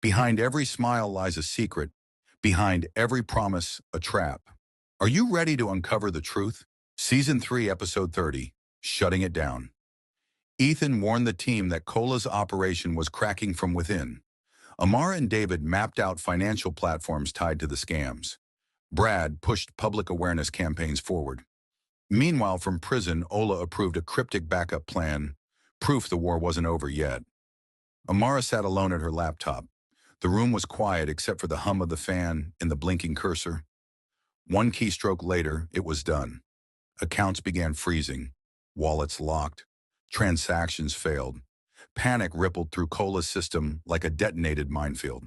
Behind every smile lies a secret. Behind every promise, a trap. Are you ready to uncover the truth? Season 3, Episode 30, Shutting It Down. Ethan warned the team that Cola's operation was cracking from within. Amara and David mapped out financial platforms tied to the scams. Brad pushed public awareness campaigns forward. Meanwhile, from prison, Ola approved a cryptic backup plan, proof the war wasn't over yet. Amara sat alone at her laptop. The room was quiet except for the hum of the fan and the blinking cursor. One keystroke later, it was done. Accounts began freezing. Wallets locked. Transactions failed. Panic rippled through Cola's system like a detonated minefield.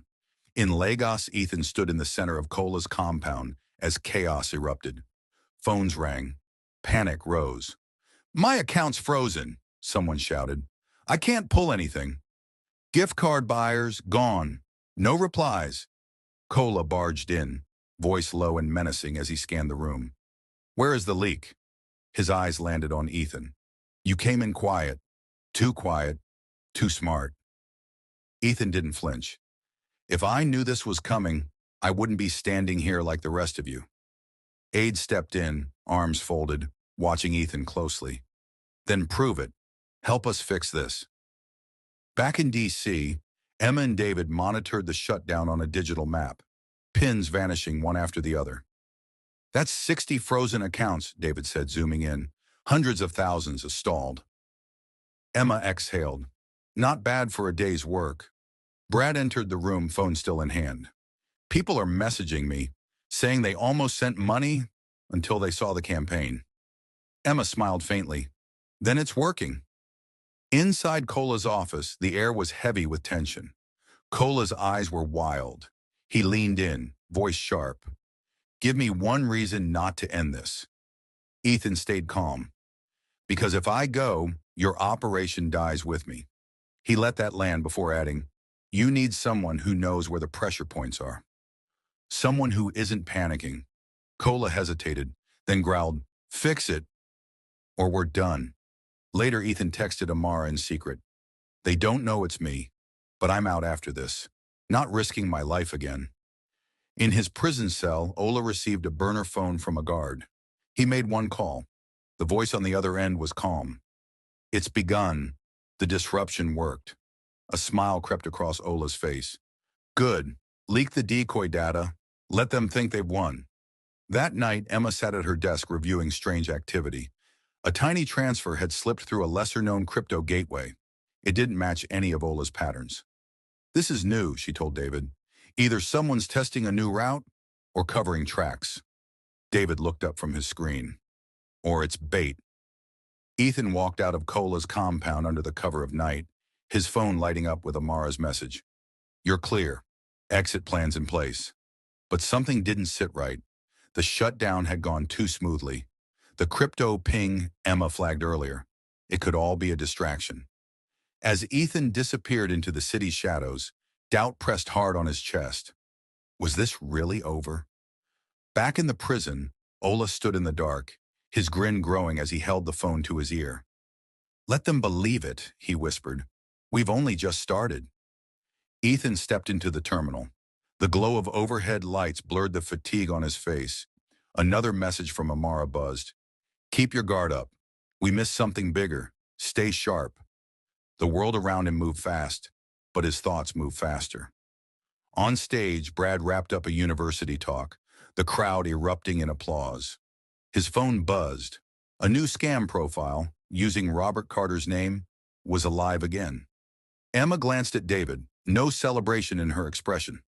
In Lagos, Ethan stood in the center of Cola's compound as chaos erupted. Phones rang. Panic rose. "My account's frozen," someone shouted. "I can't pull anything. Gift card buyers, gone. No replies." Cola barged in, voice low and menacing as he scanned the room. "Where is the leak?" His eyes landed on Ethan. "You came in quiet, too smart." Ethan didn't flinch. "If I knew this was coming, I wouldn't be standing here like the rest of you." Aide stepped in, arms folded, watching Ethan closely. "Then prove it. Help us fix this." Back in D.C., Emma and David monitored the shutdown on a digital map, pins vanishing one after the other. "That's 60 frozen accounts," David said, zooming in. "Hundreds of thousands are stalled." Emma exhaled. "Not bad for a day's work." Brad entered the room, phone still in hand. "People are messaging me, saying they almost sent money until they saw the campaign." Emma smiled faintly. "Then it's working." Inside Cola's office, the air was heavy with tension. Cola's eyes were wild. He leaned in, voice sharp. "Give me one reason not to end this." Ethan stayed calm. "Because if I go, your operation dies with me." He let that land before adding, "You need someone who knows where the pressure points are. Someone who isn't panicking." Cola hesitated, then growled, "Fix it, or we're done." Later, Ethan texted Amara in secret. "They don't know it's me, but I'm out after this. Not risking my life again." In his prison cell, Ola received a burner phone from a guard. He made one call. The voice on the other end was calm. "It's begun." The disruption worked. A smile crept across Ola's face. "Good. Leak the decoy data. Let them think they've won." That night, Emma sat at her desk reviewing strange activity. A tiny transfer had slipped through a lesser-known crypto gateway. It didn't match any of Ola's patterns. "This is new," she told David. "Either someone's testing a new route or covering tracks." David looked up from his screen. "Or it's bait." Ethan walked out of Cola's compound under the cover of night, his phone lighting up with Amara's message. "You're clear. Exit plans in place." But something didn't sit right. The shutdown had gone too smoothly. The crypto ping Emma flagged earlier. It could all be a distraction. As Ethan disappeared into the city's shadows, doubt pressed hard on his chest. Was this really over? Back in the prison, Ola stood in the dark, his grin growing as he held the phone to his ear. "Let them believe it," he whispered. "We've only just started." Ethan stepped into the terminal. The glow of overhead lights blurred the fatigue on his face. Another message from Amara buzzed. "Keep your guard up. We missed something bigger. Stay sharp." The world around him moved fast, but his thoughts moved faster. On stage, Brad wrapped up a university talk, the crowd erupting in applause. His phone buzzed. A new scam profile, using Robert Carter's name, was alive again. Emma glanced at David, no celebration in her expression.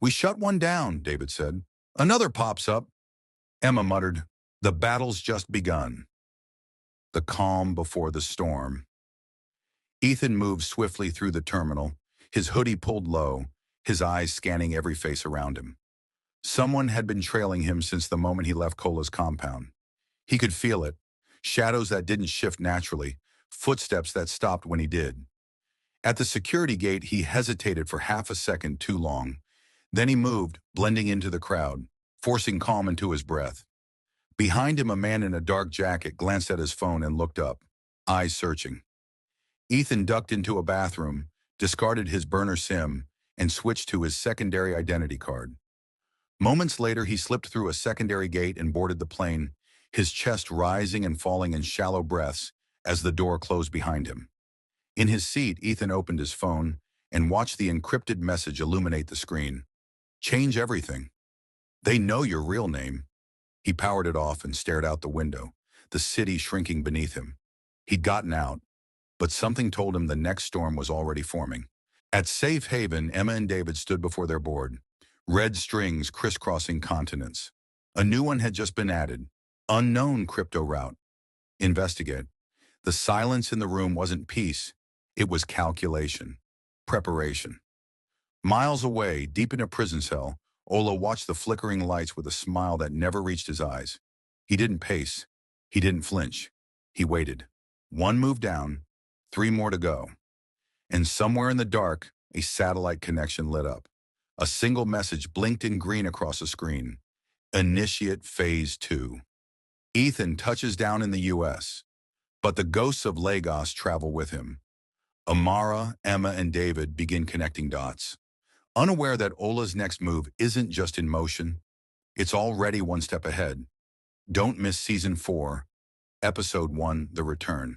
"We shut one down," David said. "Another pops up." Emma muttered, "The battle's just begun." The calm before the storm. Ethan moved swiftly through the terminal, his hoodie pulled low, his eyes scanning every face around him. Someone had been trailing him since the moment he left Cola's compound. He could feel it, shadows that didn't shift naturally, footsteps that stopped when he did. At the security gate, he hesitated for half a second too long. Then he moved, blending into the crowd, forcing calm into his breath. Behind him, a man in a dark jacket glanced at his phone and looked up, eyes searching. Ethan ducked into a bathroom, discarded his burner SIM, and switched to his secondary identity card. Moments later, he slipped through a secondary gate and boarded the plane, his chest rising and falling in shallow breaths as the door closed behind him. In his seat, Ethan opened his phone and watched the encrypted message illuminate the screen. Change everything. They know your real name. He powered it off and stared out the window, the city shrinking beneath him. He'd gotten out, but something told him the next storm was already forming. At Safe Haven, Emma and David stood before their board, red strings crisscrossing continents. A new one had just been added. Unknown crypto route. Investigate. The silence in the room wasn't peace. It was calculation. Preparation. Miles away, deep in a prison cell, Ola watched the flickering lights with a smile that never reached his eyes. He didn't pace. He didn't flinch. He waited. One move down, 3 more to go. And somewhere in the dark, a satellite connection lit up. A single message blinked in green across the screen. Initiate Phase 2. Ethan touches down in the U.S., but the ghosts of Lagos travel with him. Amara, Emma, and David begin connecting dots, unaware that Ola's next move isn't just in motion, it's already one step ahead. Don't miss Season 4, Episode 1, The Return.